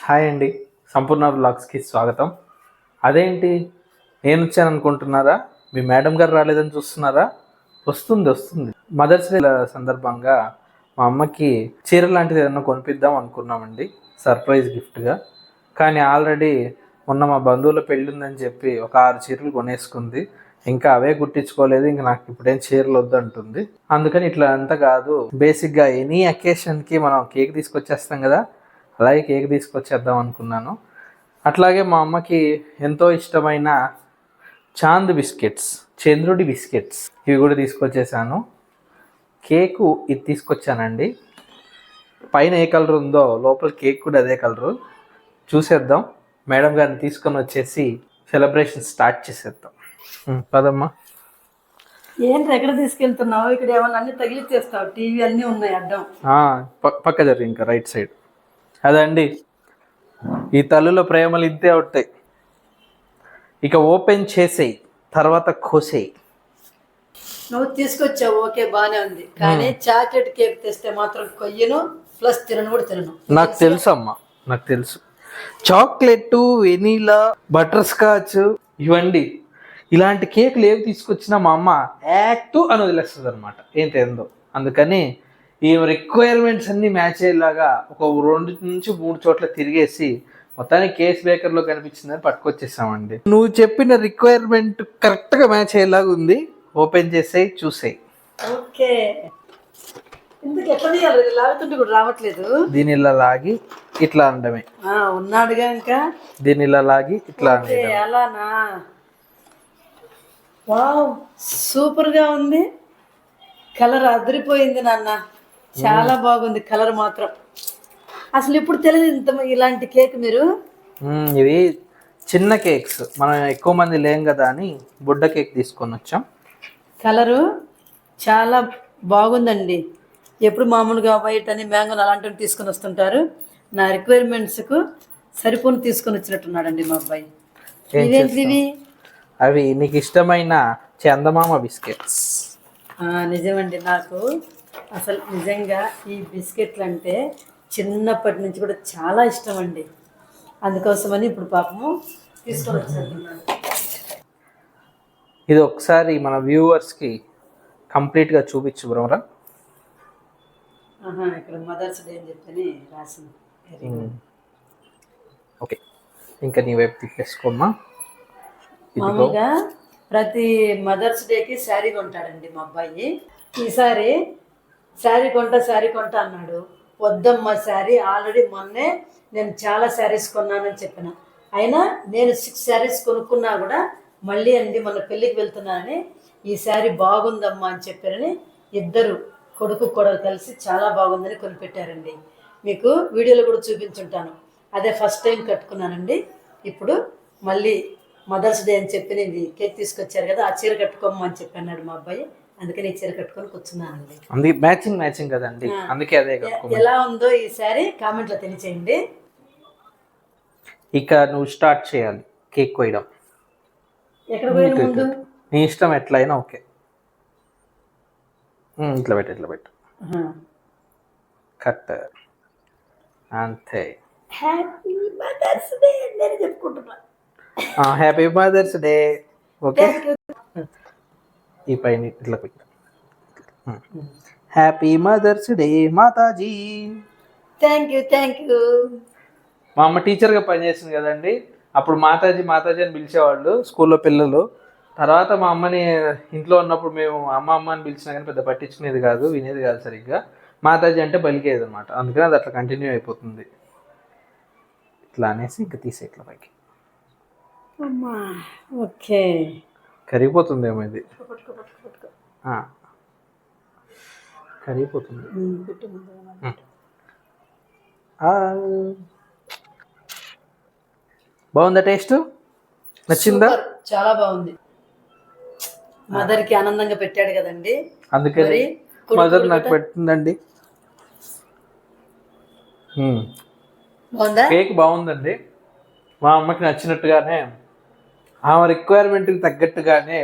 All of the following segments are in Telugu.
హాయ్ అండి, సంపూర్ణ బ్లాగ్స్కి స్వాగతం. అదేంటి నేను వచ్చాను అనుకుంటున్నారా? మీ మేడం గారు రాలేదని చూస్తున్నారా? వస్తుంది. మదర్స్ డే సందర్భంగా మా అమ్మకి చీర లాంటిది ఏదన్నా కొనిపిద్దాం అనుకున్నామండి, సర్ప్రైజ్ గిఫ్ట్గా. కానీ ఆల్రెడీ మొన్న మా బంధువుల పెళ్ళి ఉందని చెప్పి ఒక 6 చీరలు కొనేసుకుంది. ఇంకా అవే కుట్టించుకోలేదు. ఇంకా నాకు ఇప్పుడేం చీరలు వద్దు అంటుంది. అందుకని ఇట్లా అంతా కాదు, బేసిక్గా ఎనీ అకేషన్కి మనం కేక్ తీసుకొచ్చేస్తాం కదా, అలాగే కేక్ తీసుకొచ్చేద్దాం అనుకున్నాను. అట్లాగే మా అమ్మకి ఎంతో ఇష్టమైన చాంద్ బిస్కెట్స్, చంద్రుడి బిస్కెట్స్, ఇవి కూడా తీసుకొచ్చేసాను. కేకు ఇది తీసుకొచ్చానండి. పైన ఏ కలర్ ఉందో లోపల కేక్ కూడా అదే కలరు. చూసేద్దాం. మేడం గారిని తీసుకొని వచ్చేసి సెలబ్రేషన్ స్టార్ట్ చేసేద్దాం. పదమ్మా. ఏంటి ఎక్కడ తీసుకెళ్తున్నావు? ఇక్కడ ఏమన్నా అన్ని తగిలిచ్చేస్తావు. టీవీ అన్నీ ఉన్నాయి అడ్డం. పక్క జరిగి ఇంకా రైట్ సైడ్ అదండి. ఈ తల్లుల ప్రేమలు ఇంతే ఉంటాయి. ఇక ఓపెన్ చేసేయి, తర్వాత కోసేయి. నువ్వు తీసుకొచ్చావు, ఓకే, బానే ఉంది. కానీ చాక్లెట్ కేక్ తెస్తే మాత్రం కొయ్యను, ప్లస్ తినను కూడా తినను. నాకు తెలుసు అమ్మా, నాకు తెలుసు. చాక్లెట్, వెనీలా, బటర్ స్కాచ్ ఇవండి. ఇలాంటి కేకులు ఏవి తీసుకొచ్చినా మా అమ్మ యాక్టు అని వదిలేస్తుంది అనమాట, ఏం తిందో. అందుకని ఈ రిక్వైర్మెంట్స్ అన్నీ మ్యాచ్ అయ్యేలాగా ఒక 2 నుంచి 3 చోట్ల తిరిగేసి మొత్తానికి కేస్ బేకర్లో కనిపించిందని పట్టుకొచ్చేసామండి. నువ్వు చెప్పిన రిక్వైర్మెంట్ కరెక్ట్గా మ్యాచ్ అయ్యేలాగా ఉంది. ఓపెన్ చేసేయి, చూసేయి. ఓకే, ఇందుకు ఎట్లా తీయాలి? లాగుతుంటే కూడా రావట్లేదు. దీని ఇలా లాగి ఇట్లా అనడమే. ఉన్నాడుగా ఇంకా. దీని ఇలా లాగి ఇట్లా అలానా? వావ్, సూపర్ గా ఉంది. కలర్ అదిరిపోయింది నాన్న, చాలా బాగుంది కలర్ మాత్రం. అసలు ఇప్పుడు తెలియదు ఇంత ఇలాంటి కేక్ మీరు. ఇవి చిన్న కేక్స్, మనం ఎక్కువ మంది లేం కదా అని బుడ్డ కేక్ తీసుకొని వచ్చాం. కలరు చాలా బాగుందండి. ఎప్పుడు మామూలుగా వైట్ అని మ్యాంగోని అలాంటివి తీసుకొని వస్తుంటారు. నా రిక్వైర్మెంట్స్కు సరిపోని తీసుకొని వచ్చినట్టున్నాడండి మా అబ్బాయి. ఇవేంటివి? అవి నీకు ఇష్టమైన చందమామ బిస్కెట్స్. నిజమండి, నాకు అసలు నిజంగా ఈ బిస్కెట్లు అంటే చిన్నప్పటి నుంచి కూడా చాలా ఇష్టం అండి. అందుకోసమని ఇప్పుడు పాపము తీసుకొని వచ్చినట్టున్నాను. ఇది ఒకసారి మన వ్యూవర్స్కి కంప్లీట్గా చూపించు బ్రమరా. ఇక్కడ మదర్స్ డే అని చెప్పని రాసింది. ఓకే, ఇంకా నీ వైపు తిప్పేసుకోమ్మా. మామూలుగా ప్రతి మదర్స్ డేకి శారీ కొంటాడండి మా అబ్బాయి. ఈసారి శారీ కొంటా అన్నాడు. వద్దమ్మా శారీ, ఆల్రెడీ మొన్నే నేను చాలా శారీస్ కొన్నానని చెప్పిన. అయినా నేను 6 శారీస్ కొనుక్కున్నా కూడా మళ్ళీ అండి మన పెళ్ళికి వెళ్తున్నానని ఈ శారీ బాగుందమ్మా అని చెప్పారని ఇద్దరు కొడుకు కోడలు కలిసి చాలా బాగుందని కొనిపెట్టారండి. మీకు వీడియోలో కూడా చూపించుంటాను. అదే ఫస్ట్ టైం కట్టుకున్నానండి. ఇప్పుడు మళ్ళీ మదర్స్ డే అని చెప్పి నేను కేక్ తీసుకొచ్చారు కదా, ఆ చీర కట్టుకోమని చెప్పి అన్నాడు మా అబ్బాయి. అందుకని ఈ చీర కట్టుకొని కూర్చున్నానండి. అందుకే మ్యాచింగ్ కదండి, అందుకే అదే. ఎలా ఉందో ఈ శారీ కామెంట్లో తెలియచేయండి. ఇక నువ్వు స్టార్ట్ చేయాలి కేక్ కోయడం. ఎక్కడ పోయిన ముందు నీ ఇష్టం, ఎట్లయినా ఓకే. ఇట్లా పెట్టు కట్ అంతే. హ్యాపీ మదర్స్ డే నేను చెప్పుకుంటున్నా. Happy mother's day. ఓకే, ఈ పైన ఇట్లా పెట్టు. హ్యాపీ మదర్స్ డే మాతాజీ. Thank you. మా అమ్మ టీచర్గా పనిచేసింది కదండి, అప్పుడు మాతాజీ అని పిలిచేవాళ్ళు స్కూల్లో పిల్లలు. తర్వాత మా అమ్మని ఇంట్లో ఉన్నప్పుడు మేము అమ్మ అని పిలిచినా కానీ పెద్ద పట్టించుకునేది కాదు, వినేది కాదు సరిగ్గా. మాతాజీ అంటే పలికేది అనమాట. అందుకని అది అట్లా కంటిన్యూ అయిపోతుంది. ఇట్లా అనేసి ఇంకా తీసే ఇట్లా పైకి. ఓకే, కరిగిపోతుందేమో ఇది. కరిగిపోతుంది. బాగుందా? టేస్ట్ నచ్చిందా? చాలా బాగుంది. మదర్కి ఆనందంగా పెట్టాడు కదండి, అందుకని మదర్ నాకు పెట్టిందండి. కేక్ బాగుందండి. మా అమ్మకి నచ్చినట్టుగానే, ఆమె రిక్వైర్మెంట్కి తగ్గట్టుగానే,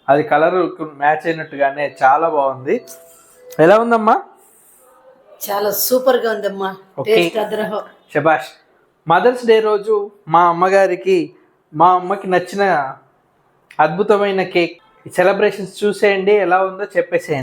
అది కలర్ మ్యాచ్ అయినట్టుగానే చాలా బాగుంది. ఎలా ఉందమ్మా? చాలా సూపర్గా ఉందమ్మా. శభాష్. మదర్స్ డే రోజు మా అమ్మగారికి మా అమ్మకి నచ్చిన అద్భుతమైన కేక్ సెలబ్రేషన్స్ చూసేయండి, ఎలా ఉందో చెప్పేసేయండి.